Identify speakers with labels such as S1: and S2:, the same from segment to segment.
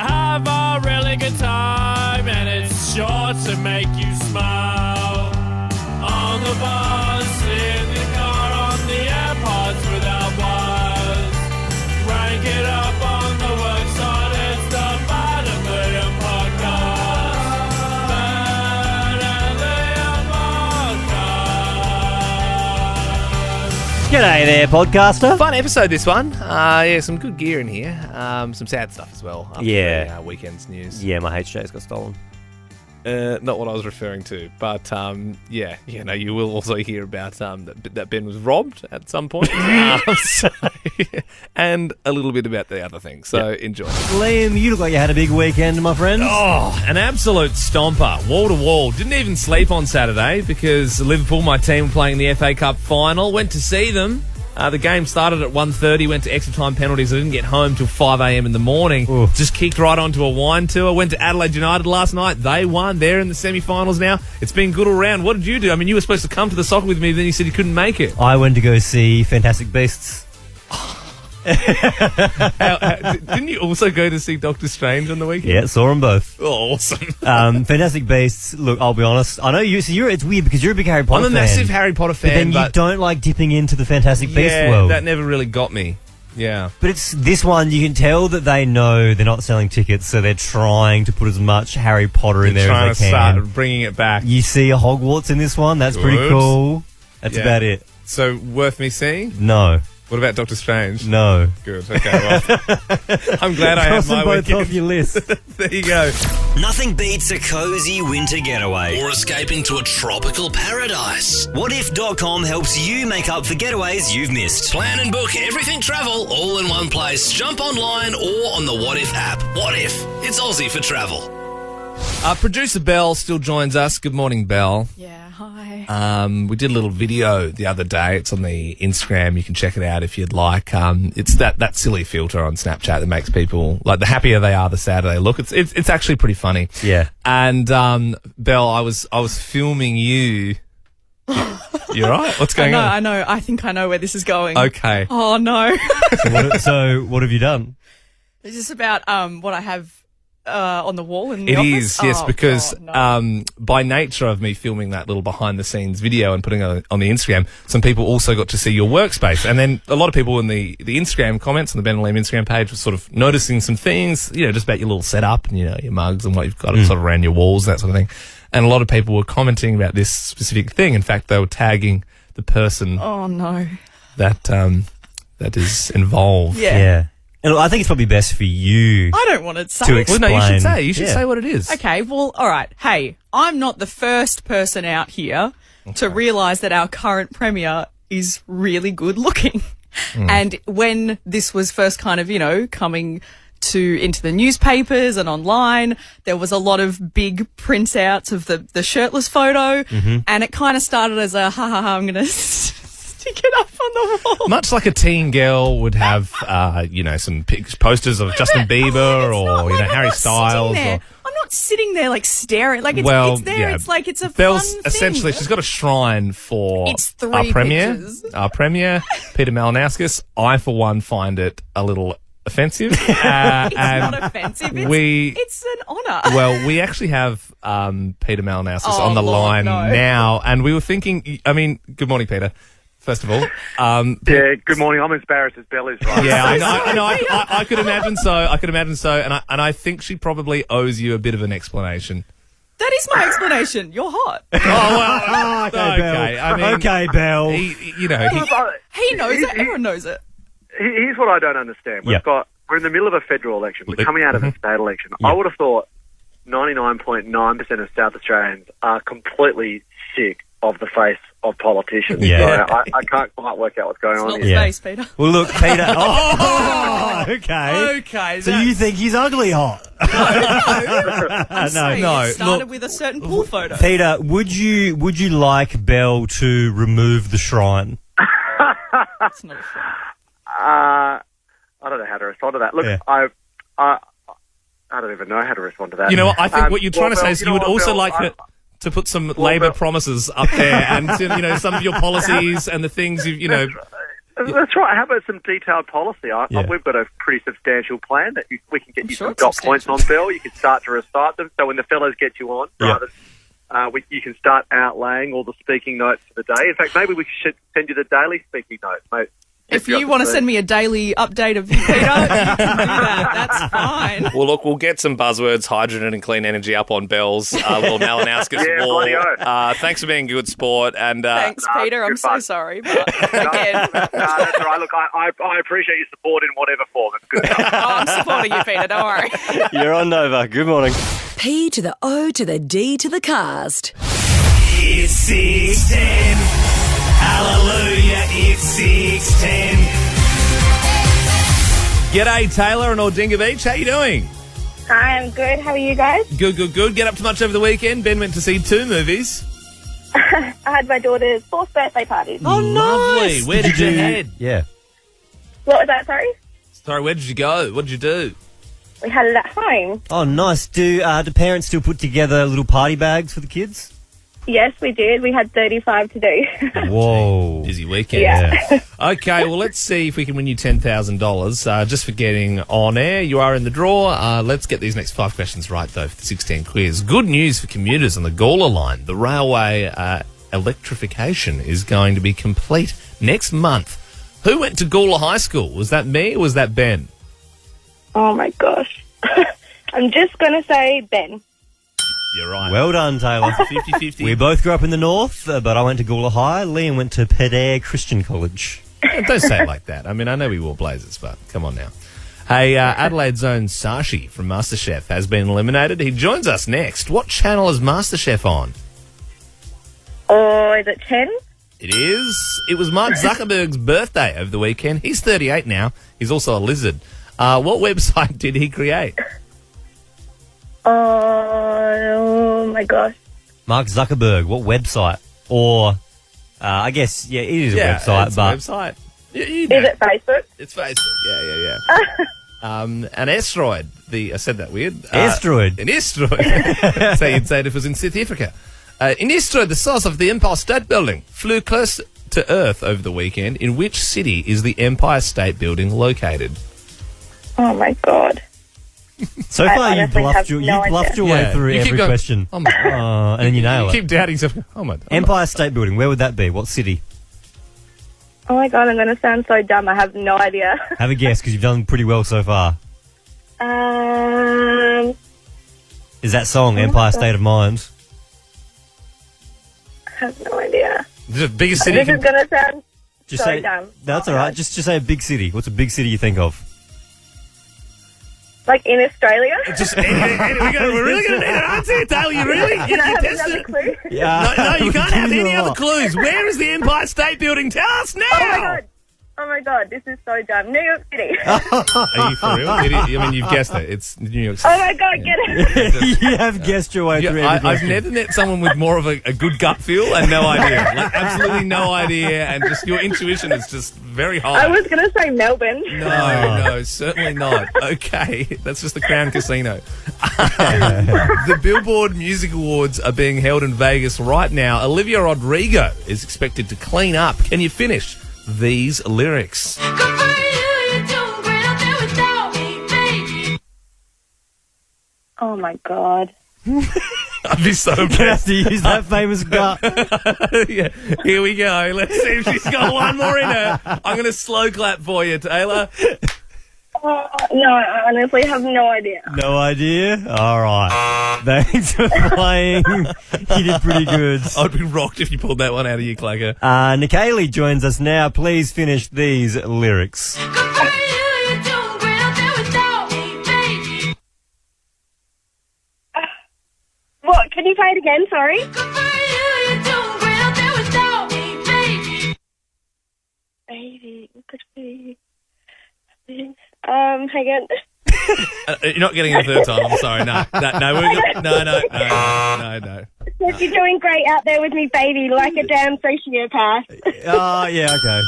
S1: have a really good time, and it's sure to make you smile. On the bus, in the car, on the AirPods without wires. Rank it up on the worksite, it's the Bad and Liam podcast. Bad and Liam podcast.
S2: G'day there, podcaster.
S3: Fun episode, this one. Yeah, some good gear in here. Some sad stuff as well. After
S2: Yeah.
S3: the weekend's news.
S2: Yeah, my HJ's got stolen.
S3: Not what I was referring to, but you will also hear about that Ben was robbed at some point, and a little bit about the other thing. So enjoy.
S2: Liam, you look like you had a big weekend, my friend.
S1: Oh, an absolute stomper, wall to wall. Didn't even sleep on Saturday because Liverpool, my team, were playing the FA Cup final. Went to see them. The game started at 1:30, went to extra time penalties. I didn't get home till 5 a.m. in the morning.
S2: Ooh.
S1: Just kicked right onto a wine tour. Went to Adelaide United last night. They won. They're in the semi-finals now. It's been good all round. What did you do? I mean, you were supposed to come to the soccer with me, then you said you couldn't make it.
S2: I went to go see Fantastic Beasts.
S1: Didn't you also go to see Doctor Strange on the weekend?
S2: Yeah, saw them both.
S1: Oh, awesome.
S2: Fantastic Beasts, look, I'll be honest. I know you, so it's weird because you're a big Harry Potter
S1: I'm
S2: fan.
S1: a massive Harry Potter fan.
S2: But then you don't like dipping into the Fantastic Beasts world.
S1: that never really got me. Yeah.
S2: But it's this one, you can tell that they know they're not selling tickets, so they're trying to put as much Harry Potter in there
S1: Trying
S2: as
S1: to
S2: they can.
S1: start bringing it back.
S2: You see a Hogwarts in this one, that's pretty
S1: Good.
S2: cool. That's
S1: Yeah.
S2: about it.
S1: So, worth me seeing?
S2: No.
S1: What about Doctor Strange?
S2: No.
S1: Good. Okay, well, I'm glad I have
S2: Cross them
S1: my
S2: both
S1: weekend.
S2: off your list.
S1: There you go.
S4: Nothing beats a cozy winter getaway
S5: Or escaping to a tropical paradise.
S4: Whatif.com helps you make up for getaways you've missed.
S5: Plan and book everything travel all in one place. Jump online or on the What If app. What If? It's Aussie for travel.
S1: Producer Belle still joins us. Good morning, Belle.
S6: Yeah, hi.
S1: We did a little video the other day. It's on the Instagram. You can check it out if you'd like. It's that silly filter on Snapchat that makes people, like, the happier they are, the sadder they look. It's actually pretty funny.
S2: Yeah.
S1: And Belle, I was filming you. You're right. What's going on?
S6: I know. I think I know where this is going.
S1: Okay.
S6: Oh, no.
S2: So what have you done?
S6: Is this about what I have on the wall in the
S1: It
S6: office?
S1: is, yes,
S6: Oh,
S1: because
S6: God, no.
S1: by nature of me filming that little behind-the-scenes video and putting it on the Instagram, some people also got to see your workspace. And then a lot of people in the Instagram comments on the Ben and Liam Instagram page were sort of noticing some things, just about your little setup and, your mugs and what you've got sort of around your walls, that sort of thing. And a lot of people were commenting about this specific thing. In fact, they were tagging the person
S6: Oh, no.
S1: that is involved.
S6: Yeah.
S2: And I think it's probably best for you
S6: I don't want to say
S2: to
S6: it.
S2: explain.
S1: Well, no, you should say. You should
S2: Yeah.
S1: say what it is.
S6: Okay, well, all right. Hey, I'm not the first person out here to realise that our current Premier is really good looking. And when this was first kind of, coming into the newspapers and online, there was a lot of big prints outs of the shirtless photo. And it kind of started as a, I'm going to stick it up on the wall.
S1: Much like a teen girl would have, some posters of Justin Bieber
S6: It's
S1: or,
S6: not like I'm
S1: Harry
S6: not
S1: Styles.
S6: sitting there.
S1: Or,
S6: I'm not sitting there like staring. Like it's there.
S1: yeah.
S6: It's like it's a
S1: Belle's
S6: fun
S1: essentially,
S6: thing.
S1: she's got a shrine for
S6: It's three
S1: our Premier,
S6: pictures.
S1: Peter Malinowskis. I, for one, find it a little offensive.
S6: It's not offensive. It's an honour.
S1: Well, we actually have Peter Malinowskis
S6: Oh,
S1: on the
S6: Lord,
S1: line
S6: no.
S1: now, and we were thinking, good morning, Peter. First of all,
S7: Yeah, good morning. I'm as embarrassed as Belle is right
S1: yeah, I
S7: now.
S1: know. I could imagine so. And I think she probably owes you a bit of an explanation.
S6: That is my explanation. You're hot.
S1: Oh well,
S2: Okay, Belle.
S1: I mean,
S2: Okay, Belle.
S6: He knows it. Everyone knows it.
S7: Here's what I don't understand. We're in the middle of a federal election. We're coming out of a state election. I would have thought 99.9% of South Australians are completely sick of the face of politicians.
S2: Yeah.
S7: So I can't quite work out what's going
S6: It's
S7: on
S6: not
S7: here.
S6: the
S2: Yeah.
S6: face, Peter.
S2: Well, look, Peter. Okay.
S1: Okay.
S2: So you think he's ugly hot?
S6: Sorry,
S1: no,
S6: it started
S1: look-
S6: with a certain pool photo.
S2: Peter, would you like Belle to remove the shrine?
S6: It's not a photo.
S7: I don't know how to respond to that. Look,
S2: Yeah.
S7: I don't even know how to respond to that.
S1: You know what? I think what you're trying to say
S7: Belle,
S1: is you would
S7: what,
S1: also
S7: Belle,
S1: like to put some Labor
S7: Belle-
S1: promises up there and some of your policies and the things
S7: That's right. How about some detailed policy?
S2: Yeah.
S7: We've got a pretty substantial plan that we can get you
S6: sure
S7: some
S6: it's
S7: dot points on,
S6: substantial.
S7: Belle. You can start to recite them. So when the fellas get you on,
S2: Yeah.
S7: you can start outlaying all the speaking notes for the day. In fact, maybe we should send you the daily speaking notes, mate.
S6: If you want to send me a daily update of you, Peter, you can do that. That's fine.
S3: Well, look, we'll get some buzzwords, hydrogen and clean energy up on Bell's little Malinowskis
S7: Yeah,
S3: wall.
S7: bloody oath.
S3: Thanks for being a good sport. And
S6: Thanks,
S7: No,
S6: Peter. I'm
S7: good
S6: so
S7: fun.
S6: sorry. But again,
S7: that's all right. Look, I appreciate your support in whatever form. It's good stuff.
S6: I'm supporting you, Peter. Don't worry.
S2: You're on Nova. Good morning.
S8: P to the O to the D to the cast.
S5: It's 6:10. Hallelujah, it's 6:10.
S1: G'day, Taylor and Aldinga Beach. How you doing?
S9: Hi, I'm good. How are you guys?
S1: Good. Get up to much over the weekend? Ben went to see 2 movies.
S9: I had my daughter's 4th birthday party.
S1: Oh, lovely. Where did you head?
S2: Yeah.
S9: What was that, sorry?
S1: Sorry, where did you go? What did you do?
S9: We had it at home.
S2: Oh, nice. Do parents still put together little party bags for the kids?
S9: Yes, we did. We had 35 to do.
S2: Whoa.
S1: Busy weekend.
S9: Yeah.
S1: Okay, well, let's see if we can win you $10,000 just for getting on air. You are in the draw. Let's get these next 5 questions right, though, for the 16 quiz. Good news for commuters on the Gawler line. The railway electrification is going to be complete next month. Who went to Gawler High School? Was that me or was that Ben?
S9: Oh, my gosh. I'm just going to say Ben.
S1: You're right.
S2: Well done, Taylor.
S1: 50-50.
S2: We both grew up in the north, but I went to Gawler High. Liam went to Pedare Christian College.
S1: Don't say it like that. I mean, I know we wore blazers, but come on now. Hey, Adelaide's own Sashi from MasterChef has been eliminated. He joins us next. What channel is MasterChef on?
S9: Or is it 10?
S1: It is. It was Mark Zuckerberg's birthday over the weekend. He's 38 now. He's also a lizard. What website did he create?
S9: Oh, my gosh.
S2: Mark Zuckerberg, what website? Or, I guess, yeah, it is a website,
S1: it's
S2: but...
S1: a website. You know.
S9: Is it Facebook?
S1: It's Facebook. Yeah. An asteroid. I said that weird.
S2: Asteroid?
S1: An asteroid. So you'd say it if it was in South Africa. An asteroid the size of the Empire State Building flew close to Earth over the weekend. In which city is the Empire State Building located?
S9: Oh, my God.
S2: So
S9: I
S2: far,
S9: honestly have
S2: you
S9: no
S2: bluffed your
S1: idea.
S2: way
S1: Yeah,
S2: through
S1: you keep
S2: every
S1: going,
S2: question.
S1: oh my God.
S2: And then you nail
S1: You
S2: it.
S1: keep doubting yourself. Oh my.
S2: Empire State Building, where would that be? What city?
S9: Oh, my God, I'm going to sound so dumb. I have no idea.
S2: Have a guess, because you've done pretty well so far. Is that song, Empire State of Mind?
S9: I have no idea.
S1: The biggest city.
S9: This is going to sound
S2: Just
S9: so
S2: say,
S9: dumb.
S2: That's
S9: Oh,
S2: all right.
S9: God.
S2: Just say a big city. What's a big city you think of?
S9: Like in Australia?
S1: We're really going to need an answer, Taylor. You really?
S9: Can I have another clue?
S2: Yeah.
S1: No, you can't have any other clues. Where is the Empire State Building? Tell us now.
S9: Oh, my God. Oh, my God. This is so dumb. New York City.
S1: Are you for real? I mean, you've guessed it. It's New York City.
S9: Oh, my God. Get it.
S2: You have guessed your way through every
S1: I've
S2: question.
S1: never met someone with more of a good gut feel and no idea. Like, absolutely no idea. And just your intuition is just very high.
S9: I was going to say Melbourne.
S1: No, certainly not. Okay, that's just the Crown Casino. The Billboard Music Awards are being held in Vegas right now. Olivia Rodrigo is expected to clean up. Can you finish these lyrics?
S9: Oh, my God.
S1: I'd be so
S2: You have
S1: impressed.
S2: to use that famous gut.
S1: Yeah, here we go. Let's see if she's got one more in her. I'm going to slow clap for you, Taylor.
S9: Oh, no, I honestly have no idea.
S2: No idea? All right. Thanks for playing. You did pretty good.
S1: I'd be rocked if you pulled that one out of your clacker.
S2: Nikaylee joins us now. Please finish these lyrics.
S9: What? Can you play it again? Sorry. Baby, could be. Hang on.
S1: You're not getting it a third time. I'm sorry. No.
S9: Said you're doing great out there with me, baby, like a damn sociopath.
S2: Oh, yeah, okay.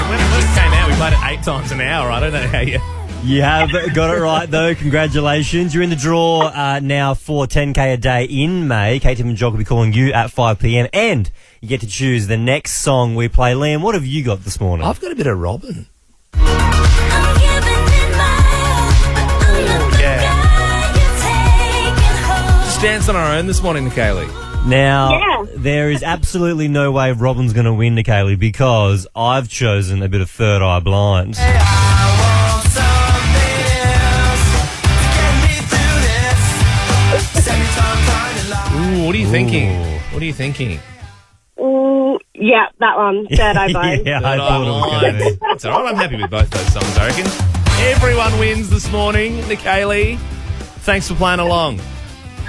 S1: When it first came out, we played it 8 times an hour. I don't know how you
S2: You have got it right, though. Congratulations. You're in the draw now for 10K a day in May. Kate, Tim and Jock will be calling you at 5 p.m. And you get to choose the next song we play. Liam, what have you got this morning?
S1: I've got a bit of Robin. Just danced on our own this morning, Nikaylee.
S2: Now, there is absolutely no way Robin's going to win, Nikaylee, because I've chosen a bit of Third Eye Blind.
S1: Ooh, what are you thinking? What are you thinking?
S9: Ooh, yeah, that one. Third Eye Blind.
S2: Yeah, I thought it was going to be.
S1: It's all right. I'm happy with both those songs, I reckon. Everyone wins this morning, Nikaylee. Thanks for playing along.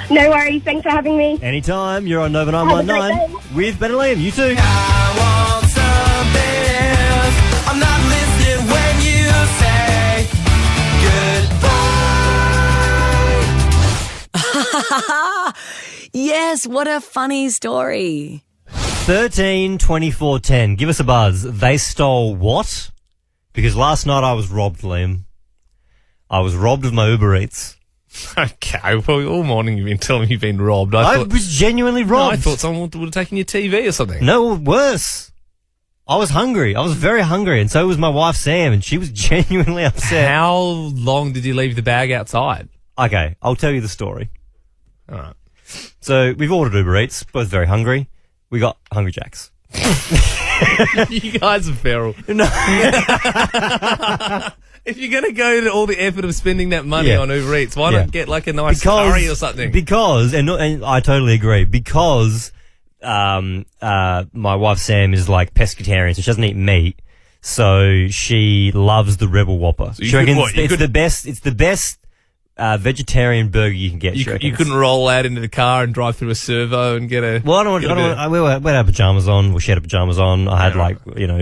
S9: No worries. Thanks for having me.
S2: Anytime. You're on Nova
S9: Have a great
S2: 919
S9: day.
S2: with Ben and Liam. You too.
S10: I'm not listening when you say goodbye.
S8: Yes, what a funny story.
S2: 13 24 10. Give us a buzz. They stole what? Because last night I was robbed, Liam. I was robbed of my Uber Eats.
S1: Okay, well, all morning you've been telling me you've been robbed.
S2: I was genuinely robbed.
S1: I thought someone would have taken your TV or something.
S2: No, worse. I was hungry. I was very hungry, and so was my wife, Sam, and she was genuinely upset.
S1: How long did you leave the bag outside?
S2: Okay, I'll tell you the story.
S1: All right.
S2: So we've ordered Uber Eats, both very hungry. We got Hungry Jacks.
S1: You guys are feral.
S2: No.
S1: If you're going to go to all the effort of spending that money on Uber Eats, why not get like a nice curry or something?
S2: Because, and I totally agree, because my wife Sam is like pescatarian, so she doesn't eat meat, so she loves the Rebel Whopper.
S1: So
S2: she reckons it's the best vegetarian burger you can get.
S1: You couldn't roll out into the car and drive through a servo and get a...
S2: Well, we had our pajamas on. Well, she had her pajamas on. I had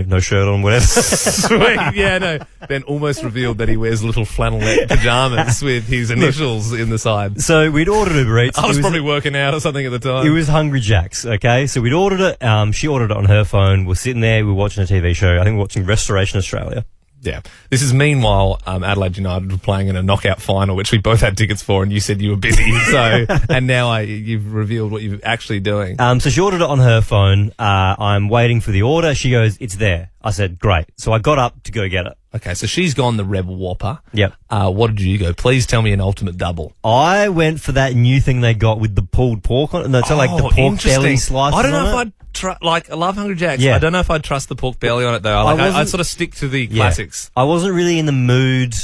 S2: no shirt on, whatever.
S1: Sweet. Yeah, no. Ben almost revealed that he wears little flannelette pajamas with his initials in the side.
S2: So we'd ordered Uber Eats.
S1: I was probably working out or something at the time.
S2: It was Hungry Jacks, okay? So we'd ordered it. She ordered it on her phone. We're sitting there. We're watching a TV show. I think we're watching Restoration Australia.
S1: Yeah. This is meanwhile, Adelaide United were playing in a knockout final, which we both had tickets for, and you said you were busy. So, and now you've revealed what you're actually doing.
S2: So she ordered it on her phone. I'm waiting for the order. She goes, "It's there." I said, "Great." So I got up to go get it.
S1: Okay, so she's gone the Rebel Whopper.
S2: Yep.
S1: What did you go? Please tell me an ultimate double.
S2: I went for that new thing they got with the pulled pork on it. No, it's like the pork belly slices.
S1: I don't know if I'd I love Hungry Jacks. Yeah. I don't know if I'd trust the pork belly on it though. I sort of stick to the classics.
S2: I wasn't really in the mood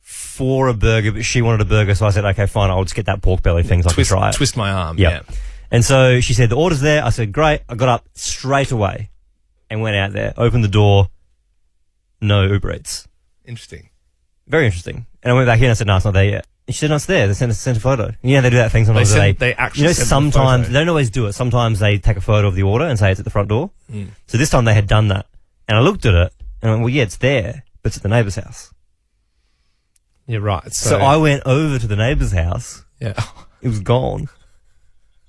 S2: for a burger, but she wanted a burger, so I said, "Okay, fine, I'll just get that pork belly thing so I can try it."
S1: Twist my arm.
S2: Yep. Yeah. And so she said, "The order's there." I said, "Great." I got up straight away and went out there, opened the door. No Uber Eats.
S1: Interesting.
S2: Very interesting. And I went back in and I said, "No, it's not there yet." And she said, "No, it's there." They sent a photo. Yeah, they do that thing sometimes.
S1: They actually
S2: sometimes they don't always do it. Sometimes they take a photo of the order and say it's at the front door. So this time they had done that. And I looked at it and I went, "Well, yeah, it's there, but it's at the neighbour's house."
S1: Yeah, right.
S2: So I went over to the neighbour's house.
S1: Yeah.
S2: It was gone.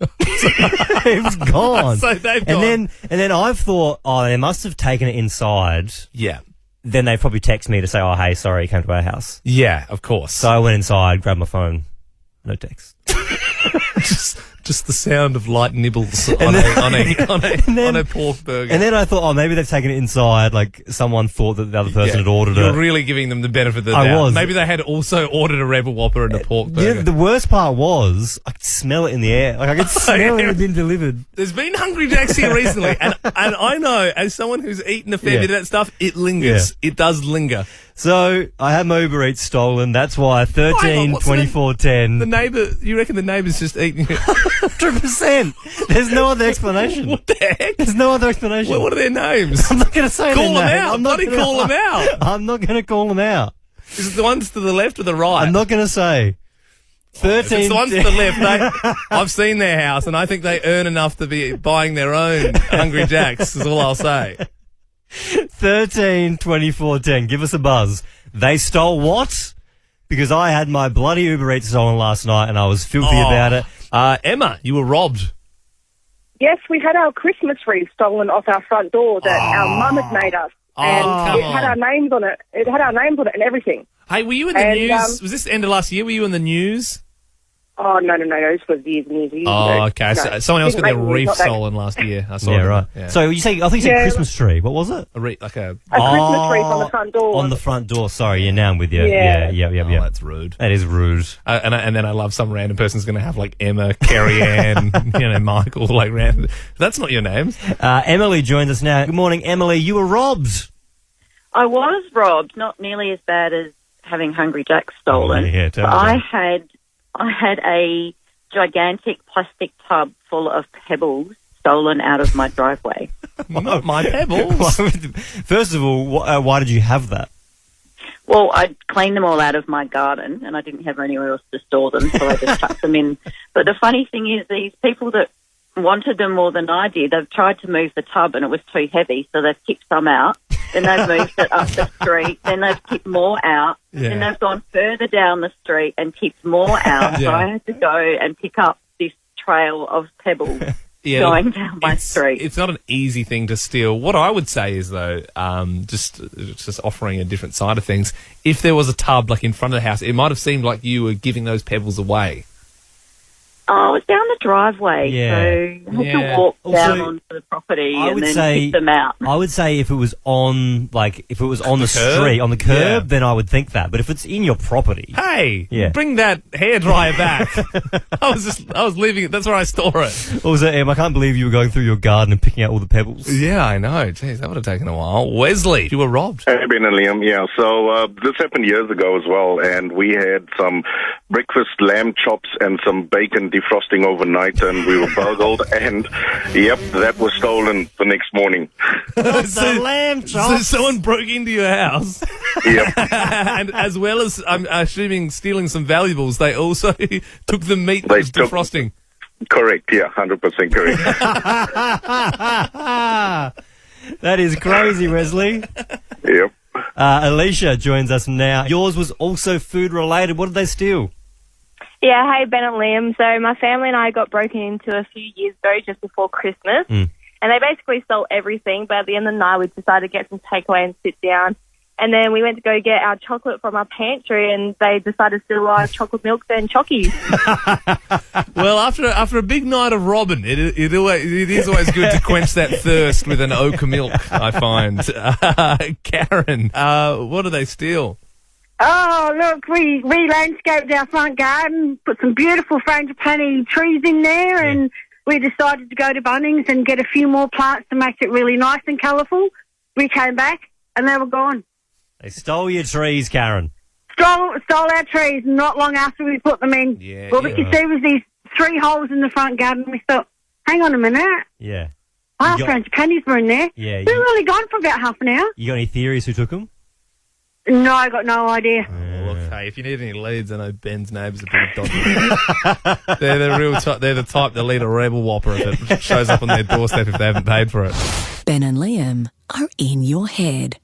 S2: It was gone.
S1: So they've gone.
S2: And then I thought, they must have taken it inside.
S1: Yeah.
S2: Then they probably text me to say, "Oh, hey, sorry, it came to our house."
S1: Yeah, of course.
S2: So I went inside, grabbed my phone, no text.
S1: Just the sound of light nibbles on a pork burger.
S2: And then I thought, maybe they've taken it inside. Like someone thought that the other person had ordered it.
S1: You're really giving them the benefit of the doubt.
S2: I was.
S1: Maybe they had also ordered a Rebel Whopper and a pork burger.
S2: Yeah, the worst part was I could smell it in the air. Like I could smell it had been delivered.
S1: There's been Hungry Jacks here recently, and I know as someone who's eaten a fair bit of that stuff, it lingers. Yeah. It does linger.
S2: So I had my Uber Eats stolen. That's why 13 24 10.
S1: The neighbour, you reckon the neighbour's just eating it?
S2: 100%. There's no other explanation.
S1: What the heck?
S2: There's no other explanation.
S1: What are their names?
S2: I'm not going to say
S1: call
S2: their
S1: them
S2: name.
S1: out.
S2: I'm not
S1: Bloody call them out.
S2: I'm not going to call them out.
S1: Is it the ones to the left or the right?
S2: I'm not going to say. 13.
S1: If it's the ones to the left. I've seen their house, and I think they earn enough to be buying their own Hungry Jacks. Is all I'll say.
S2: 13 24 10. Give us a buzz. They stole what? Because I had my bloody Uber Eats stolen last night and I was filthy about it.
S1: Emma, you were robbed.
S9: Yes, we had our Christmas wreath stolen off our front door that our mum had made us. And it had our names on it. It had our names on it and everything.
S1: Hey, were you in the news? Was this the end of last year? Were you in the news?
S9: Oh, no. This was years and years ago.
S1: Oh, okay.
S9: No,
S1: So someone else got their reef
S9: not that-
S1: stolen last year. I saw
S2: Yeah,
S1: them.
S2: right.
S1: Yeah.
S2: So I think you said Christmas tree. What was it?
S1: A Christmas
S9: A Christmas wreath on the front door.
S2: On the front door. Sorry, yeah, now I'm with you.
S9: Yeah.
S2: Yeah.
S1: that's rude.
S2: That is rude.
S1: And then I love some random person's going to have like Emma, Carrie Ann, Michael, like random. That's not your names.
S2: Emily joins us now. Good morning, Emily. You were robbed.
S11: I was robbed, not nearly as bad as having Hungry Jack stolen.
S2: Yeah, tell me
S11: I
S2: about
S11: had a gigantic plastic tub full of pebbles stolen out of my driveway.
S1: Not my pebbles.
S2: First of all, why did you have that?
S11: Well, I'd cleaned them all out of my garden and I didn't have anywhere else to store them, so I just chucked them in. But the funny thing is, these people that wanted them more than I did, they've tried to move the tub and it was too heavy, so they've kicked some out. Then they've moved it up the street. Then they've kicked more out.
S1: Yeah.
S11: Then they've gone further down the street and kicked more out. So I had to go and pick up this trail of pebbles going down my street.
S1: It's not an easy thing to steal. What I would say is, though, just offering a different side of things, if there was a tub like in front of the house, it might have seemed like you were giving those pebbles away.
S11: Oh, it's down the driveway, so I had to walk down onto the property and then pick them out.
S2: I would say if it was on the street, on the curb, then I would think that. But if it's in your property,
S1: hey, bring that hairdryer back. I was leaving it. That's where I store it.
S2: What was that, Em? I can't believe you were going through your garden and picking out all the pebbles.
S1: Yeah, I know. Jeez, that would have taken a while. Wesley, you were robbed.
S12: Hey, Ben and Liam. Yeah, so this happened years ago as well, and we had some breakfast lamb chops and some bacon defrosting overnight, and we were burgled, and that was stolen the next morning.
S2: The lamb chops.
S1: So someone broke into your house.
S12: Yep.
S1: And as well as, I'm assuming, stealing some valuables, they also took the meat that was defrosting.
S12: Correct, yeah, 100% correct.
S2: That is crazy, Wesley.
S12: Yep.
S2: Alicia joins us now. Yours was also food related. What did they steal?
S13: Yeah, hey, Ben and Liam. So my family and I got broken into a few years ago just before Christmas. And they basically stole everything, but at the end of the night we decided to get some takeaway and sit down. And then we went to go get our chocolate from our pantry and they decided to steal our chocolate milk and chockies.
S1: Well, after a big night of robbing, it is always good to quench that thirst with an oak milk, I find. Karen, what do they steal?
S14: Oh, look, we landscaped our front garden, put some beautiful frangipani trees in there, and we decided to go to Bunnings and get a few more plants to make it really nice and colourful. We came back, and they were gone.
S2: They stole your trees, Karen.
S14: Stole our trees not long after we put them in.
S2: Yeah,
S14: What we could see was these 3 holes in the front garden. We thought, hang on a minute.
S2: Yeah.
S14: Our frangipanis were in there.
S2: Yeah.
S14: They were only gone for about half an hour.
S2: You got any theories who took them?
S14: No, I got no idea.
S1: Look, hey, if you need any leads, I know Ben's neighbours are pretty dodgy. They're the real they're the type that lead a rebel whopper if it shows up on their doorstep if they haven't paid for it.
S8: Ben and Liam are in your head.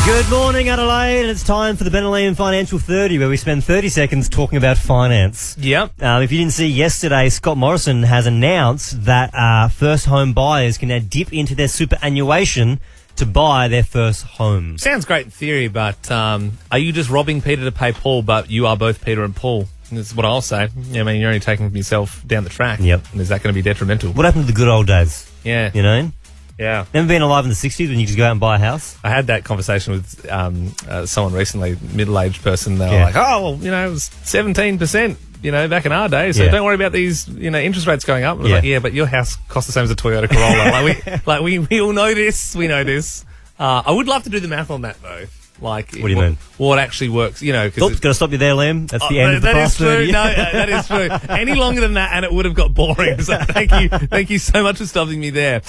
S2: Good morning, Adelaide, and it's time for the Ben and Liam Financial 30, where we spend 30 seconds talking about finance.
S1: Yep.
S2: If you didn't see yesterday, Scott Morrison has announced that first home buyers can now dip into their superannuation to buy their first home.
S1: Sounds great in theory, but are you just robbing Peter to pay Paul, but you are both Peter and Paul? That's what I'll say. I mean, you're only taking yourself down the track.
S2: Yep.
S1: And is that going to be detrimental?
S2: What happened to the good old days?
S1: Yeah.
S2: You know?
S1: Yeah.
S2: Never been alive in the 60s when you just go out and buy a house?
S1: I had that conversation with someone recently, middle-aged person. They were like, oh, well, it was 17%, back in our day, so don't worry about these, interest rates going up. I was like, yeah, but your house costs the same as a Toyota Corolla. we all know this. We know this. I would love to do the math on that, though. Like,
S2: what do you mean?
S1: What actually works,
S2: Oops, got to stop you there, Liam. That's the end of the past 30.
S1: No, that is true. Any longer than that, and it would have got boring. So thank you so much for stopping me there.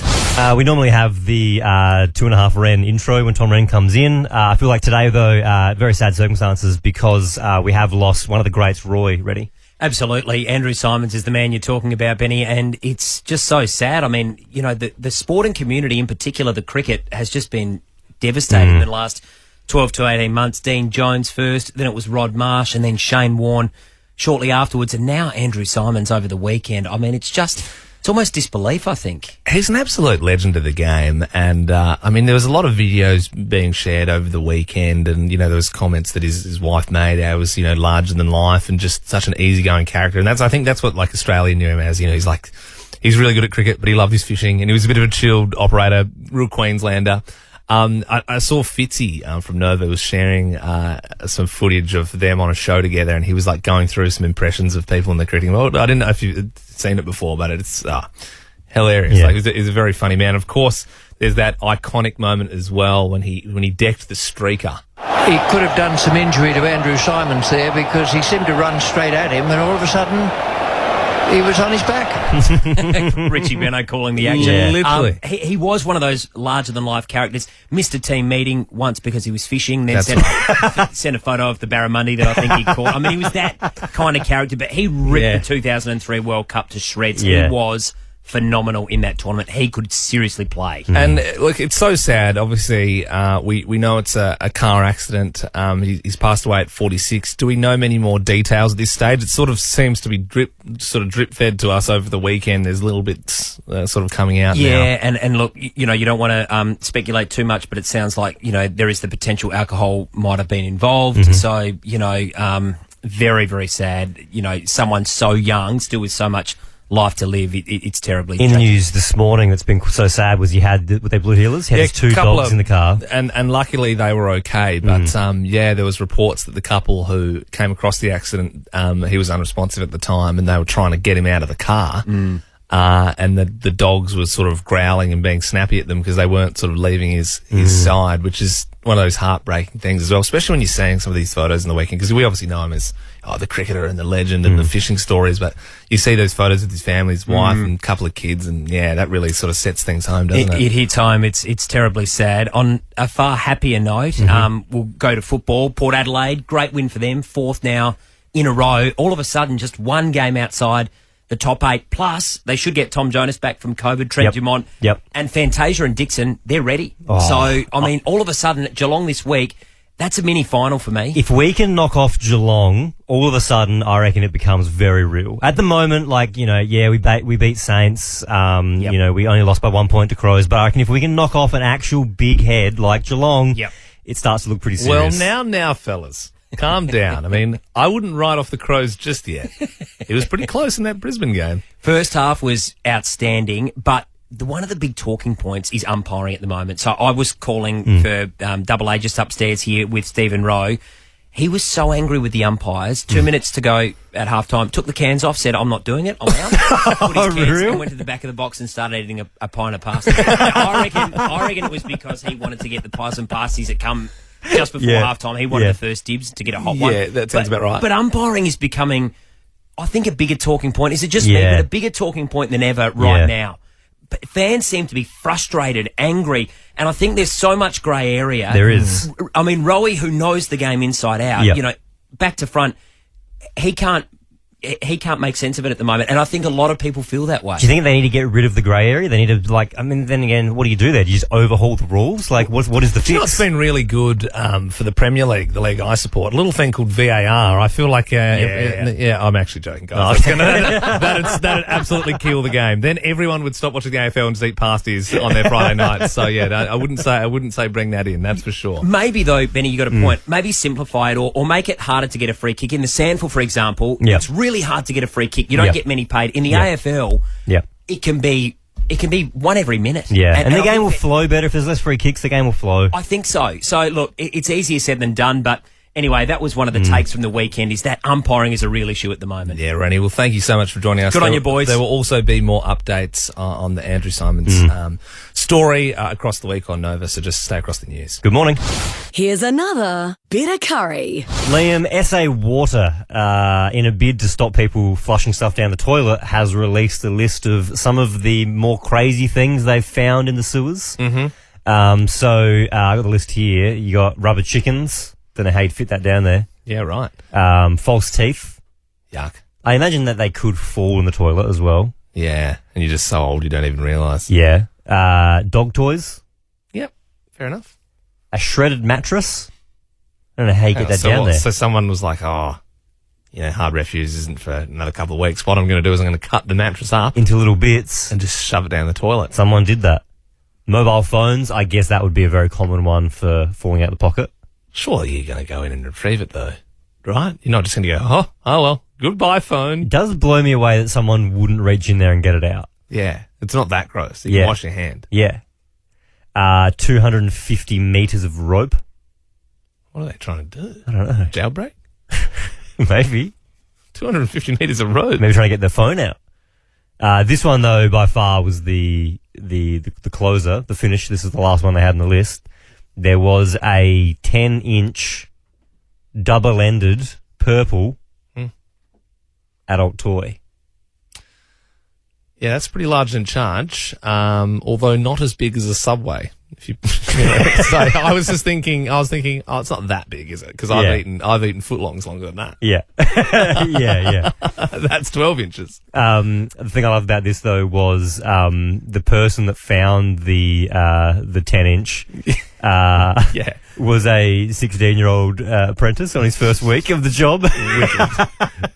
S2: We normally have the 2.5 Rehn intro when Tom Rehn comes in. I feel like today, though, very sad circumstances because we have lost one of the greats, Roy. Ready?
S15: Absolutely. Andrew Symonds is the man you're talking about, Benny, and it's just so sad. I mean, the sporting community, in particular the cricket, has just been devastated in the last 12 to 18 months. Dean Jones first, then it was Rod Marsh, and then Shane Warne shortly afterwards, and now Andrew Symonds over the weekend. I mean, it's just it's almost disbelief, I think.
S1: He's an absolute legend of the game, and I mean, there was a lot of videos being shared over the weekend, and there was comments that his wife made how he was larger than life and just such an easygoing character, and I think that's what like Australia knew him as. He's really good at cricket, but he loved his fishing, and he was a bit of a chilled operator, real Queenslander. I saw Fitzy from Nova was sharing some footage of them on a show together, and he was like going through some impressions of people in the cricketing world. I didn't know if you'd seen it before, but it's hilarious.
S2: Yeah.
S1: He's a very funny man. Of course, there's that iconic moment as well when he decked the streaker.
S16: He could have done some injury to Andrew Symonds there because he seemed to run straight at him, and all of a sudden he was on his back.
S15: Richie Benno calling the action.
S1: Yeah. Literally.
S15: He was one of those larger-than-life characters. Missed a team meeting once because he was fishing, then sent a photo of the barramundi that I think he caught. I mean, he was that kind of character, but he ripped the 2003 World Cup to shreds.
S2: Yeah.
S15: He was phenomenal in that tournament. He could seriously play.
S1: And look, it's so sad. Obviously, we know it's a car accident. He's passed away at 46. Do we know many more details at this stage? It sort of seems to be drip fed to us over the weekend. There's little bits sort of coming out now.
S15: Yeah, and look, you don't want to speculate too much, but it sounds like there is the potential alcohol might have been involved. So very, very sad. Someone so young, still with so much life to live. It's terribly
S2: In the
S15: tragic.
S2: news this morning that's been so sad was he had with their blue heelers. He had his two dogs in the car.
S1: And luckily they were okay. But there was reports that the couple who came across the accident, he was unresponsive at the time and they were trying to get him out of the car. And the dogs were sort of growling and being snappy at them because they weren't sort of leaving his side, which is one of those heartbreaking things as well, especially when you're seeing some of these photos in the weekend, because we obviously know him as the cricketer and the legend and the fishing stories, but you see those photos with his family, his wife and a couple of kids, and that really sort of sets things home, doesn't it?
S15: It hits home. It's terribly sad. On a far happier note, we'll go to football. Port Adelaide, great win for them, fourth now in a row. All of a sudden, just one game outside the top 8, plus they should get Tom Jonas back from COVID, Trent Dumont, and Fantasia and Dixon, they're ready. So, I mean, all of a sudden, Geelong this week, that's a mini-final for me.
S2: If we can knock off Geelong, all of a sudden, I reckon it becomes very real. At the moment, we beat Saints. We only lost by 1 point to Crows, but I reckon if we can knock off an actual big head like Geelong, it starts to look pretty serious.
S1: Well, now, fellas. Calm down. I mean, I wouldn't write off the Crows just yet. It was pretty close in that Brisbane game.
S15: First half was outstanding, but one of the big talking points is umpiring at the moment. So I was calling for Double A just upstairs here with Stephen Rowe. He was so angry with the umpires. 2 minutes to go at halftime. Took the cans off, said, I'm not doing it. I'm out. Put his cans and went to the back of the box and started eating a pint of pasta. I reckon it was because he wanted to get the pies and pasties that come just before halftime. He wanted the first dibs to get a hot one.
S1: Yeah, that sounds about right.
S15: But umpiring is becoming, I think, a bigger talking point. Is it just me? But a bigger talking point than ever right now. But fans seem to be frustrated, angry, and I think there's so much grey area.
S2: There is.
S15: I mean, Rowie, who knows the game inside out, back to front, he can't make sense of it at the moment, and I think a lot of people feel that way.
S2: Do you think they need to get rid of the grey area? They need to, then again, what do you do there? Do you just overhaul the rules? What is the fix?
S1: It's been really good for the Premier League, the league I support. A little thing called VAR. I feel like, I'm actually joking, guys. That'd absolutely kill the game. Then everyone would stop watching the AFL and just eat pasties on their Friday nights. So I wouldn't say bring that in. That's for sure.
S15: Maybe though, Benny, you got a point. Maybe simplify it or make it harder to get a free kick. In the Sandful, for example, it's really hard to get a free kick. You don't get many paid. In the AFL, it can be one every minute.
S2: Yeah, and the game will flow better if there's less free kicks. The game will flow.
S15: I think so. So look, it's easier said than done, but anyway, that was one of the takes from the weekend, is that umpiring is a real issue at the moment.
S1: Yeah, Rennie, well, thank you so much for joining us.
S15: Good on you, boys.
S1: There will also be more updates on the Andrew Symonds story across the week on Nova, so just stay across the news.
S2: Good morning.
S8: Here's another bit of curry.
S2: Liam, SA Water, in a bid to stop people flushing stuff down the toilet, has released a list of some of the more crazy things they've found in the sewers. I got the list here. You got rubber chickens. Don't know how you'd fit that down there.
S1: Yeah, right.
S2: False teeth.
S1: Yuck.
S2: I imagine that they could fall in the toilet as well.
S1: Yeah, and you're just so old you don't even realise.
S2: Yeah. Dog toys.
S1: Yep, fair enough.
S2: A shredded mattress. I don't know how you get that down there.
S1: So someone was like, hard refuse isn't for another couple of weeks. What I'm going to do is I'm going to cut the mattress up
S2: into little bits
S1: and just shove it down the toilet.
S2: Someone did that. Mobile phones, I guess that would be a very common one for falling out the pocket.
S1: Surely you're going to go in and retrieve it, though, right? You're not just going to go, oh, well, goodbye, phone.
S2: It does blow me away that someone wouldn't reach in there and get it out.
S1: Yeah, it's not that gross. You can wash your hand.
S2: Yeah. 250 metres of rope.
S1: What are they trying to do?
S2: I don't know.
S1: Jailbreak?
S2: Maybe.
S1: 250 metres of rope.
S2: Maybe trying to get their phone out. This one, though, by far was the closer, the finish. This is the last one they had on the list. There was a 10-inch double-ended purple adult toy.
S1: Yeah, that's pretty large in charge, although not as big as a Subway. If you know, so I was thinking, oh, it's not that big, is it? Because I've eaten footlongs longer than that.
S2: Yeah. Yeah.
S1: That's 12 inches.
S2: The thing I love about this, though, was the person that found the 10-inch was a 16-year-old apprentice on his first week of the job.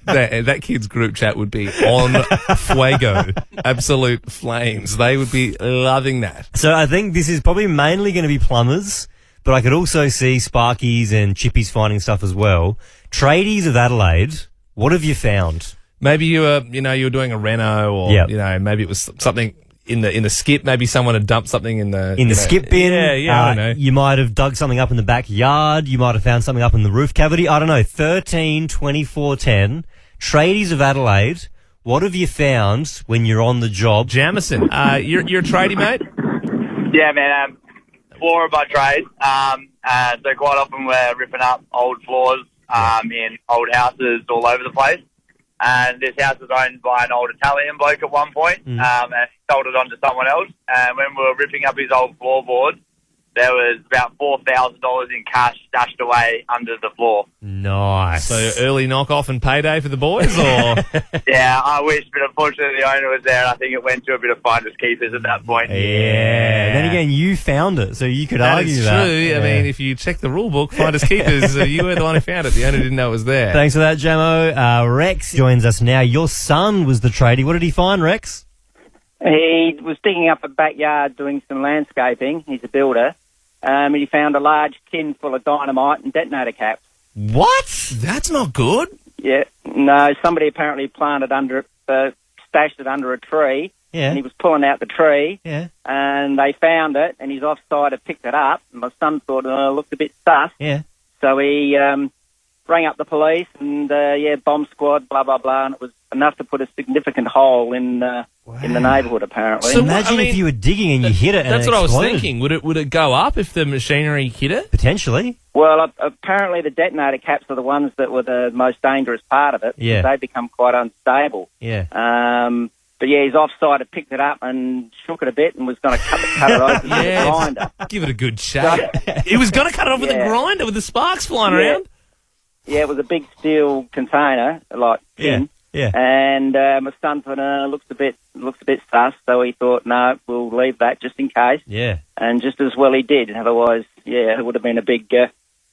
S1: That kid's group chat would be on fuego, absolute flames. They would be loving that.
S2: So I think this is probably mainly going to be plumbers, but I could also see Sparkies and Chippies finding stuff as well. Tradies of Adelaide, what have you found?
S1: Maybe you were doing a reno, or maybe it was something in the skip. Maybe someone had dumped something in the
S2: skip bin.
S1: Yeah, I don't know.
S2: You might have dug something up in the backyard. You might have found something up in the roof cavity. I don't know. 13 24 10. Tradies of Adelaide, what have you found when you're on the job?
S1: Jamison, you're a tradie, mate?
S17: Yeah, man. Floorer by trade. So quite often we're ripping up old floors in old houses all over the place. And this house was owned by an old Italian bloke at one point, and he sold it on to someone else. And when we were ripping up his old floorboards, there was about $4,000 in cash stashed away under the floor.
S2: Nice.
S1: So early knock-off and payday for the boys, or?
S17: Yeah, I wish, but unfortunately the owner was there, and I think it went to a bit of finders keepers at that point.
S2: Yeah. Then again, you found it, so you could
S1: That
S2: argue
S1: is
S2: that.
S1: true.
S2: Yeah.
S1: I mean, if you check the rule book, finders keepers, you were the one who found it. The owner didn't know it was there.
S2: Thanks for that, Jamo. Rex joins us now. Your son was the tradie. What did he find, Rex?
S18: He was digging up a backyard doing some landscaping. He's a builder. He found a large tin full of dynamite and detonator caps.
S1: What? That's not good.
S18: Yeah. No, somebody apparently planted stashed it under a tree.
S2: Yeah.
S18: And he was pulling out the tree.
S2: Yeah.
S18: And they found it, and his offside had picked it up. And my son thought it looked a bit sus.
S2: Yeah.
S18: So he rang up the police and, bomb squad, blah, blah, blah. And it was enough to put a significant hole in the neighbourhood, apparently.
S2: So imagine if you were digging and you hit it and
S1: That's
S2: it
S1: what I was
S2: exploded.
S1: thinking. Would it go up if the machinery hit it?
S2: Potentially.
S18: Well, apparently the detonator caps are the ones that were the most dangerous part of it.
S2: Yeah.
S18: They become quite unstable.
S2: Yeah.
S18: But yeah, his offside had picked it up and shook it a bit and was going to cut it open with a grinder.
S1: Give it a good shake. He was going to cut it off with a grinder with the sparks flying around.
S18: Yeah, it was a big steel container, like tin.
S2: Yeah.
S18: And my son thought, looks a bit sus, so he thought, no, we'll leave that just in case.
S2: Yeah.
S18: And just as well he did. Otherwise, it would have been a big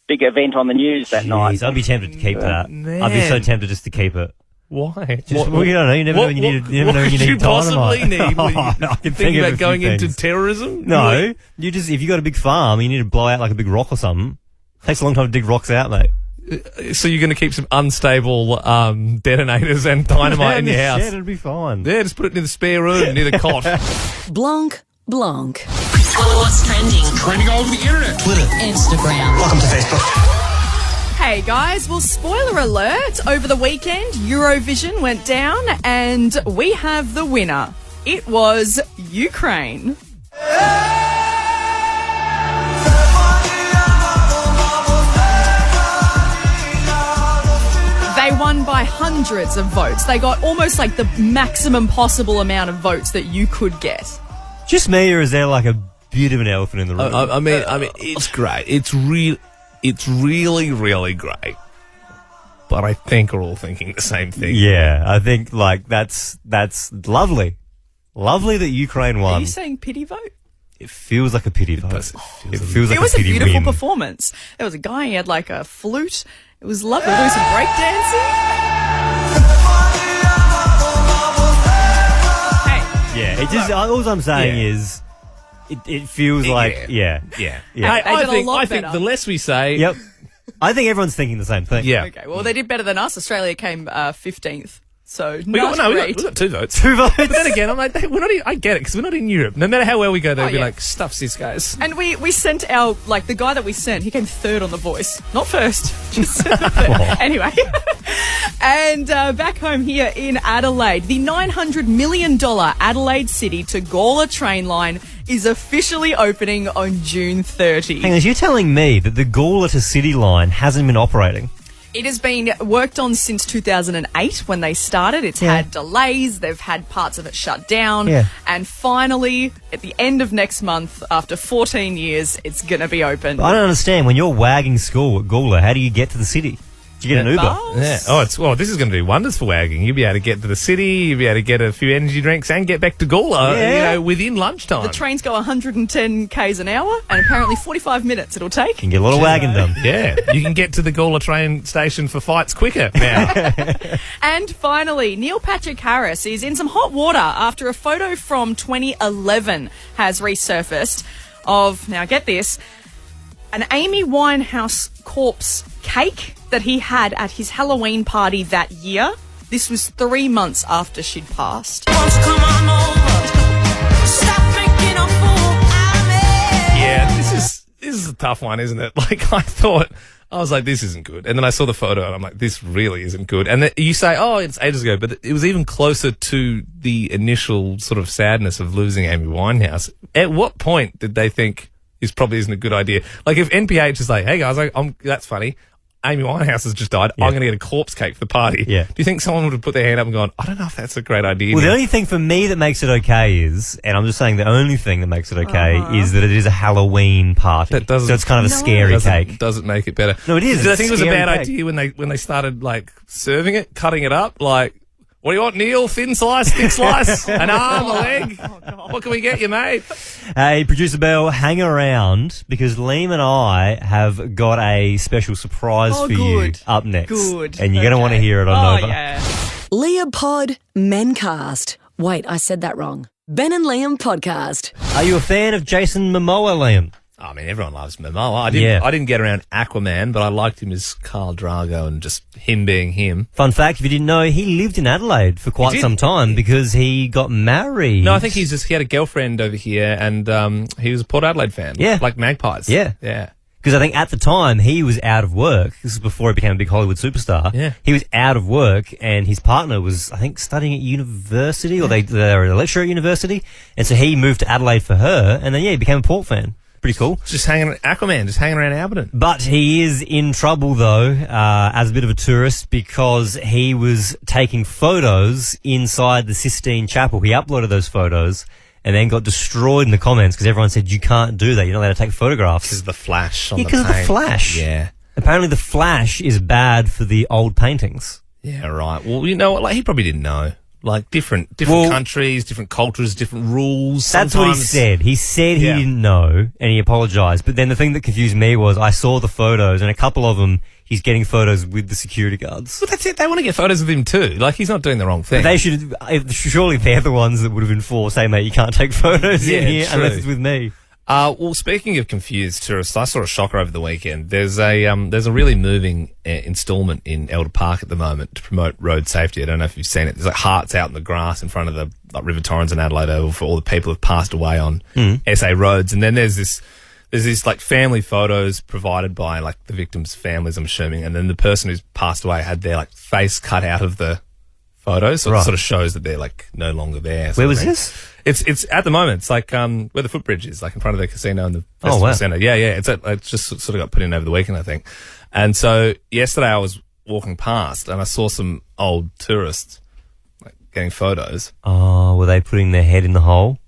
S18: event on the news that night.
S2: I'd be tempted to keep that. I'd be so tempted just to keep it.
S1: Why?
S2: You don't know. You never know when you need. You never know when you need
S1: possibly
S2: dynamite.
S1: need?
S2: I can
S1: Think
S2: of
S1: about
S2: a
S1: going
S2: few
S1: into
S2: things.
S1: terrorism?
S2: No, you just if you got a big farm, you need to blow out like a big rock or something. Takes a long time to dig rocks out, mate.
S1: So you're going to keep some unstable detonators and dynamite in your house?
S2: Yeah, it'll be fine.
S1: Yeah, just put it near the spare room, near the cot.
S8: Blanc.
S19: What's trending?
S5: Trending all over the internet. Twitter.
S19: Instagram.
S5: Welcome to Facebook.
S6: Hey guys, well, spoiler alert, over the weekend, Eurovision went down and we have the winner. It was Ukraine. They won by hundreds of votes. They got almost like the maximum possible amount of votes that you could get.
S2: Just me, or is there like a bit of an elephant in the room?
S1: I mean, it's great. It's really, really great. But I think we're all thinking the same thing.
S2: Yeah, I think like that's lovely. Lovely that Ukraine won.
S6: Are you saying pity vote?
S2: It feels like a pity vote. It feels like
S6: It was
S2: a
S6: a
S2: pity
S6: beautiful
S2: win.
S6: performance. There was a guy, he had like a flute. It was lovely. Doing some breakdancing.
S2: Yeah, it just all I'm saying is it feels like
S1: Yeah.
S2: yeah.
S1: Hey, I
S6: did a
S1: think
S6: lot
S1: the
S6: better.
S1: less we say,
S2: Yep. I think everyone's thinking the same thing.
S1: yeah.
S6: Okay, well, they did better than us. Australia came 15th. So,
S1: We got,
S6: not
S1: we
S6: great.
S1: got 2 votes.
S2: 2 votes.
S1: But then again, I'm like, we're not. I get it because we're not in Europe. No matter how well we go, they'll be
S6: yeah.
S1: like, stuffs these guys.
S6: And we sent our, like, the guy that we sent, he came 3rd on The Voice. Not first, just 3rd. Anyway. And back home here in Adelaide, the $900 million Adelaide City to Gawler train line is officially opening on June 30.
S2: Hang on, you're telling me that the Gawler to City line hasn't been operating?
S6: It has been worked on since 2008 when they started. It's had delays. They've had parts of it shut down.
S2: Yeah.
S6: And finally, at the end of next month, after 14 years, it's going to be open.
S2: I don't understand. When you're wagging school at Gawler, how do you get to the city? Do you get an Uber?
S1: Yeah. Oh, this is going to do wonders for wagging. You'll be able to get to the city. You'll be able to get a few energy drinks and get back to Gawler, within lunchtime.
S6: The trains go 110 k's an hour, and apparently 45 minutes it'll take.
S2: You can get a lot of wagging done.
S1: Yeah, you can get to the Gawler train station for fights quicker now.
S6: And finally, Neil Patrick Harris is in some hot water after a photo from 2011 has resurfaced of, now get this, an Amy Winehouse corpse cake that he had at his Halloween party that year. This was 3 months after she'd passed.
S1: Yeah, this is a tough one, isn't it? Like, I was like, this isn't good. And then I saw the photo and I'm like, this really isn't good. And then you say, oh, it's ages ago, but it was even closer to the initial sort of sadness of losing Amy Winehouse. At what point did they think this probably isn't a good idea? Like, if NPH is like, hey guys, that's funny, Amy Winehouse has just died, I'm going to get a corpse cake for the party. Yeah. Do you think someone would have put their hand up and gone, I don't know if that's a great idea?
S2: Well, the only thing for me that makes it okay is, and I'm just saying the only thing that makes it okay is that it is a Halloween party. So it's kind of a scary cake.
S1: Doesn't make it better.
S2: No, it is.
S1: Did I think it was a bad
S2: cake.
S1: idea when they started like serving it, cutting it up, like, what do you want, Neil? Thin slice, thick slice, an arm, a leg? What can we get you, mate?
S2: Hey, Producer Belle, hang around because Liam and I have got a special surprise for you up next.
S8: Good.
S2: And you're going to want to hear it on Nova.
S8: Leopod Mencast. Wait, I said that wrong. Ben and Liam podcast.
S2: Are you a fan of Jason Momoa, Liam?
S1: I mean, everyone loves Momoa. I didn't get around Aquaman, but I liked him as Khal Drago and just him being him.
S2: Fun fact, if you didn't know, he lived in Adelaide for quite some time because he got married.
S1: No, I think he had a girlfriend over here and he was a Port Adelaide fan.
S2: Yeah.
S1: Like Magpies.
S2: Yeah.
S1: Yeah.
S2: Because I think at the time he was out of work. This is before he became a big Hollywood superstar.
S1: Yeah.
S2: He was out of work and his partner was, I think, studying at university or they were a lecturer at university. And so he moved to Adelaide for her and then, he became a Port fan. Pretty cool.
S1: Just hanging around Alberton.
S2: But he is in trouble, though, as a bit of a tourist because he was taking photos inside the Sistine Chapel. He uploaded those photos and then got destroyed in the comments because everyone said, you can't do that. You're not allowed to take photographs.
S1: Because of the flash on the
S2: because of the
S1: paint.
S2: flash.
S1: Yeah.
S2: Apparently the flash is bad for the old paintings.
S1: Yeah, right. Well, you know what? Like, he probably didn't know. Like, different countries, different cultures, different rules.
S2: That's what he said. He said he didn't know, and he apologised. But then the thing that confused me was I saw the photos, and a couple of them, he's getting photos with the security guards.
S1: Well, that's it. They want to get photos of him too. Like, he's not doing the wrong thing.
S2: But they should. Surely they're the ones that would have enforced, hey, mate, you can't take photos in here unless it's with me.
S1: Well, speaking of confused tourists, I saw a shocker over the weekend. There's a really moving instalment in Elder Park at the moment to promote road safety. I don't know if you've seen it. There's like hearts out in the grass in front of the River Torrens and Adelaide Oval for all the people who've passed away on SA roads. And then there's this like family photos provided by like the victims' families, I'm assuming. And then the person who's passed away had their like face cut out of the photos, so it sort of shows that they're like no longer there.
S2: Where was this?
S1: It's at the moment. It's like where the footbridge is, like in front of the casino and the festival centre. Yeah. It's just sort of got put in over the weekend, I think. And so yesterday I was walking past and I saw some old tourists like getting photos.
S2: Oh, were they putting their head in the hole?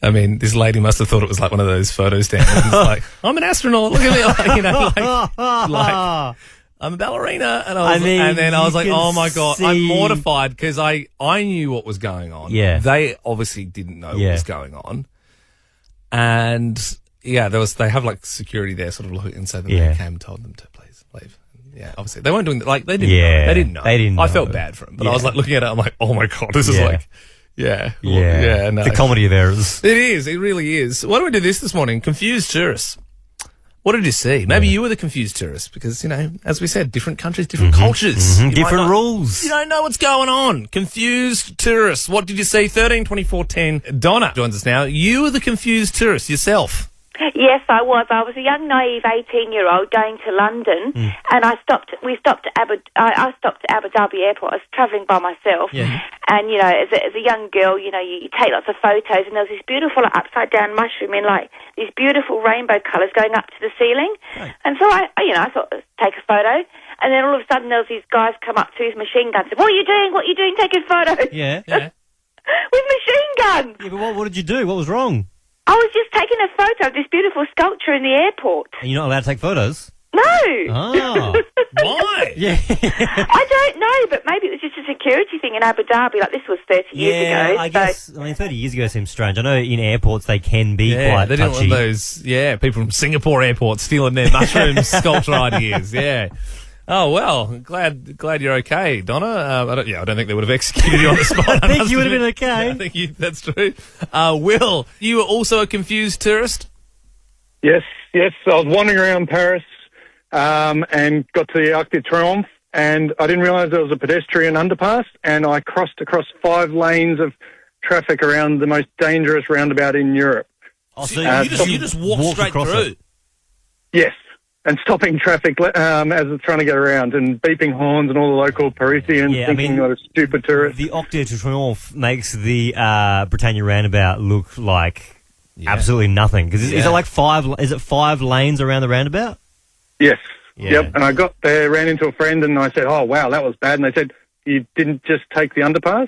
S1: I mean, this lady must have thought it was like one of those photo stands. It's like, I'm an astronaut. Look at me, like, you know, like I'm a ballerina, and then I was like, oh my god, I'm mortified because I knew what was going on.
S2: Yeah,
S1: they obviously didn't know what was going on, and they have like security there, sort of looking, and so then they came and told them to please leave. Yeah, obviously they weren't doing that. Like they didn't know. They didn't know. I felt bad for them, but I was like looking at it, I'm like, oh my god, this is like Yeah.
S2: Yeah.
S1: No.
S2: The comedy of errors.
S1: It is. It really is. Why don't we do this morning? Confused tourists. What did you see? Maybe you were the confused tourist because, as we said, different countries, different cultures. You might
S2: Different
S1: not-
S2: rules.
S1: You don't know what's going on. Confused tourists. What did you see? 13, 24, 10. Donna joins us now. You were the confused tourist yourself.
S20: Yes, I was. I was a young, naive 18-year-old going to London, and I stopped at Abu Dhabi Airport. I was travelling by myself, and as a young girl, you take lots of photos, and there was this beautiful upside-down mushroom in these beautiful rainbow colours going up to the ceiling, and so I thought, let's take a photo. And then all of a sudden, there was these guys come up to his machine gun and said, "What are you doing? What are you doing? Taking photos?"
S2: Yeah.
S20: With machine guns.
S2: Yeah, but what did you do? What was wrong?
S20: I was just taking a photo of this beautiful sculpture in the airport.
S2: And you're not allowed to take photos?
S20: No.
S2: Oh.
S1: Why?
S2: Yeah.
S20: I don't know, but maybe it was just a security thing in Abu Dhabi. This was 30 years ago.
S2: I guess. 30 years ago seems strange. I know in airports they can be quite
S1: they didn't
S2: touchy.
S1: want those, people from Singapore airport stealing their mushroom sculpture ideas, Oh, well, glad you're okay, Donna. I don't think they would have executed you on the spot.
S2: I think you would have been okay.
S1: Yeah, I think that's true. Will, you were also a confused tourist?
S21: Yes. I was wandering around Paris and got to the Arc de Triomphe, and I didn't realise there was a pedestrian underpass, and I crossed across 5 lanes of traffic around the most dangerous roundabout in Europe.
S1: Oh, so you just walked straight through?
S21: Yes. And stopping traffic as it's trying to get around and beeping horns and all the local Parisians thinking you're a stupid tourist.
S2: The Arc de Triomphe makes the Britannia roundabout look like absolutely nothing. Because is it 5 lanes around the roundabout?
S21: Yes.
S2: Yeah.
S21: Yep. And I got there, ran into a friend, and I said, "Oh, wow, that was bad." And they said, "You didn't just take the underpass?"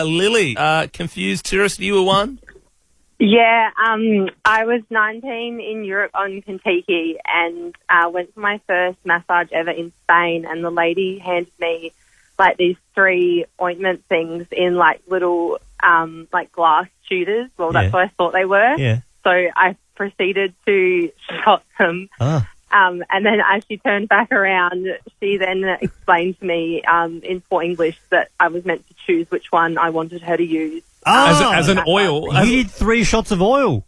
S1: Lily, confused tourist, you were one?
S22: Yeah, I was 19 in Europe on Kentucky and went for my first massage ever in Spain, and the lady handed me these 3 ointment things in little glass shooters. Well, that's what I thought they were.
S2: Yeah.
S22: So I proceeded to shot them. And then as she turned back around, she then explained to me in poor English that I was meant to choose which one I wanted her to use.
S1: As an oil.
S2: You need 3 shots of oil.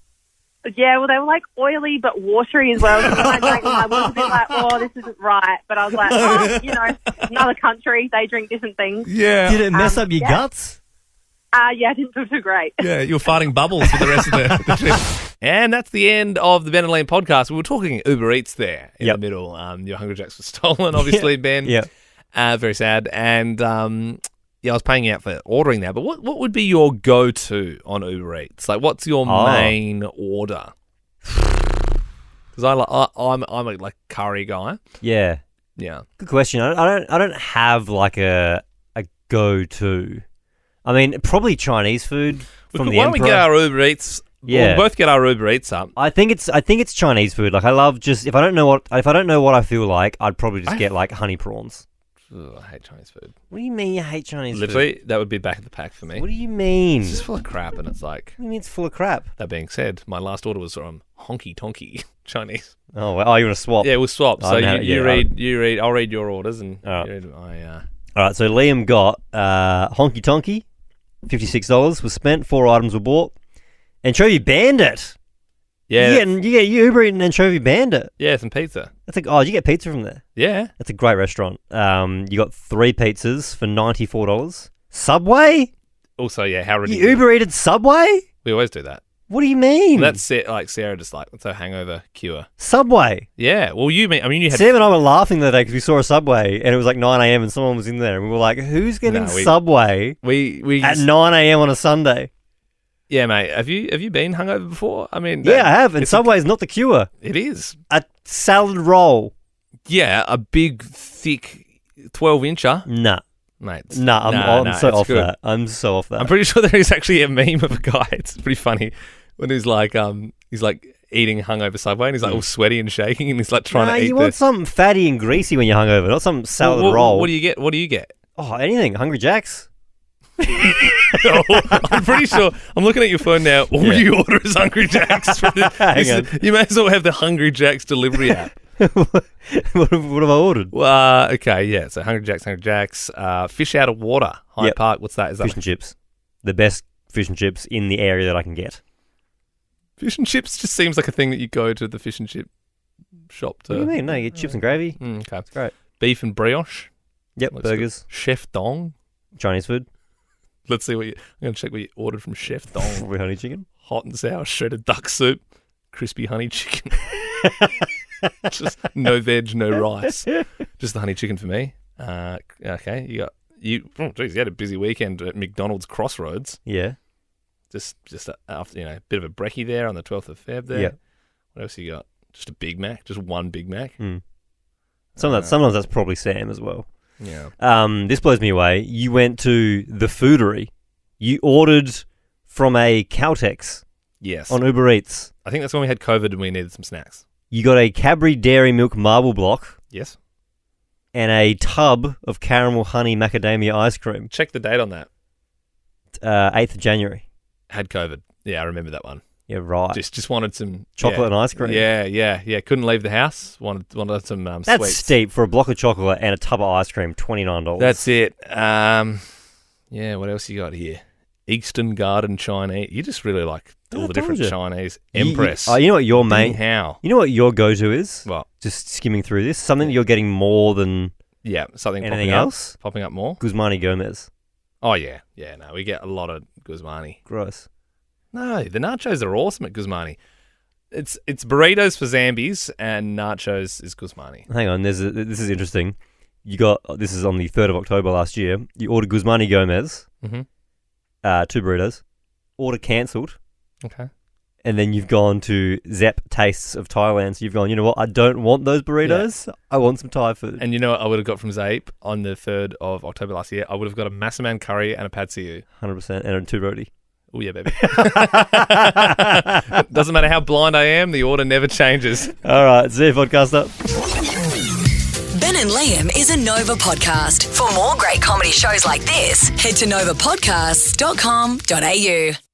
S22: Yeah, well, they were oily but watery as well. So when I drank them, I was a bit oh, this isn't right. But I was another country, they drink different things.
S1: Yeah.
S2: Did it mess up your guts?
S22: Yeah, it didn't feel too great.
S1: Yeah, you were farting bubbles with the rest of the trip. And that's the end of the Ben and Liam podcast. We were talking Uber Eats there in the middle. Your Hungry Jacks was stolen, obviously, Ben.
S2: Yeah.
S1: Very sad. And I was paying out for ordering that. But what would be your go-to on Uber Eats? What's your main order? Because I'm a curry guy.
S2: Yeah.
S1: Yeah.
S2: Good question. I don't have a go-to. I mean, probably Chinese food from the
S1: Why don't we get our Uber Eats?
S2: Yeah.
S1: We'll both get our Uber Eats up.
S2: I think it's Chinese food. I love if I don't know what I feel like, I'd probably just get honey prawns.
S1: Ugh, I hate Chinese food.
S2: What do you mean you hate Chinese food?
S1: Literally, that would be back of the pack for me.
S2: What do you mean?
S1: It's just full of crap, and it's like...
S2: What do you mean it's full of crap?
S1: That being said, my last order was from Honky Tonky Chinese.
S2: Oh, well, you want to swap?
S1: Yeah, we'll swap. So you read, I'll read your orders, and
S2: all right.
S1: you read
S2: All right, so Liam got Honky Tonky, $56 was spent, 4 items were bought. Anchovy Bandit.
S1: Yeah.
S2: You get Uber Eats and Anchovy Bandit.
S1: Yeah, some pizza.
S2: Did you get pizza from there?
S1: Yeah.
S2: That's a great restaurant. You got 3 pizzas for $94. Subway?
S1: Also, how ridiculous.
S2: You Uber Eated Subway?
S1: We always do that.
S2: What do you mean?
S1: That's it. Sarah just it's a hangover cure.
S2: Subway?
S1: Yeah. Well, you had...
S2: Sam and I were laughing the other day because we saw a Subway and it was 9 a.m. and someone was in there and we were like, who's getting Subway at 9 a.m. on a Sunday?
S1: Yeah, mate. Have you been hungover before? I mean...
S2: Yeah, I have. And Subway's not the cure.
S1: It is.
S2: A salad roll.
S1: Yeah, a big, thick 12-incher.
S2: Nah.
S1: Mate.
S2: I'm so off that. I'm so off that.
S1: I'm pretty sure there is actually a meme of a guy. It's pretty funny when he's eating hungover Subway and he's all sweaty and shaking and he's trying to eat.
S2: You want something fatty and greasy when you're hungover, not some salad roll.
S1: What do you get?
S2: Oh, anything. Hungry Jacks.
S1: I'm pretty sure. I'm looking at your phone now. All you order is Hungry Jacks.
S2: Hang on.
S1: You may as well have the Hungry Jacks delivery app.
S2: What have I ordered?
S1: Okay, yeah. So Hungry Jack's, fish out of water, Hyde Park. What's that? Is that
S2: Fish and chips. The best fish and chips in the area that I can get.
S1: Fish and chips just seems like a thing that you go to the fish and chip shop to.
S2: What do you mean? No, you get chips and gravy.
S1: Okay,
S2: It's great.
S1: Beef and brioche.
S2: Yep,
S1: Looks
S2: burgers.
S1: good. Chef Dong.
S2: Chinese food.
S1: Let's see what I'm going to check what you ordered from Chef Dong.
S2: Probably honey chicken.
S1: Hot and sour shredded duck soup. Crispy honey chicken. Just no veg, no rice. Just the honey chicken for me. Okay, you had a busy weekend at McDonald's Crossroads.
S2: Yeah.
S1: Just after, bit of a brekkie there on the 12th of Feb there.
S2: Yeah.
S1: What else you got? Just a Big Mac, just one Big Mac.
S2: Sometimes that's probably Sam as well.
S1: Yeah.
S2: This blows me away. You went to the Foodery. You ordered from a Caltex.
S1: Yes.
S2: On Uber Eats.
S1: I think that's when we had COVID and we needed some snacks.
S2: You got a Cadbury Dairy Milk Marble Block.
S1: Yes.
S2: And a tub of caramel honey macadamia ice cream.
S1: Check the date on that.
S2: 8th of January.
S1: Had COVID. Yeah, I remember that one.
S2: Yeah, right.
S1: Just wanted some
S2: chocolate and ice cream.
S1: Yeah. Couldn't leave the house. Wanted some
S2: That's
S1: sweets.
S2: steep for a block of chocolate and a tub of ice cream. $29.
S1: That's it. What else you got here? Eastern Garden Chinese. You just really like all the different Chinese. Empress.
S2: You know what your main?
S1: How?
S2: You know what your go-to is?
S1: What?
S2: Just skimming through this. Something that you're getting more than.
S1: Yeah, something.
S2: Anything else?
S1: Popping up more.
S2: Guzmani Gomez.
S1: Oh yeah. No, we get a lot of Guzmani.
S2: Gross.
S1: No, the nachos are awesome at Guzmani. It's burritos for Zambies and nachos is Guzmani.
S2: Hang on, this is interesting. This is on the 3rd of October last year. You ordered Guzmani Gomez, 2 burritos, order cancelled.
S1: Okay.
S2: And then you've gone to Zep Tastes of Thailand. So you've gone, you know what? I don't want those burritos. Yeah. I want some Thai food.
S1: And you know what I would have got from Zape on the 3rd of October last year? I would have got a Massaman curry and a pad see ew.
S2: 100%. And a 2 roti.
S1: Oh, yeah, baby. Doesn't matter how blind I am, the order never changes.
S2: All right, see you, podcaster.
S8: Ben and Liam is a Nova podcast. For more great comedy shows like this, head to novapodcasts.com.au.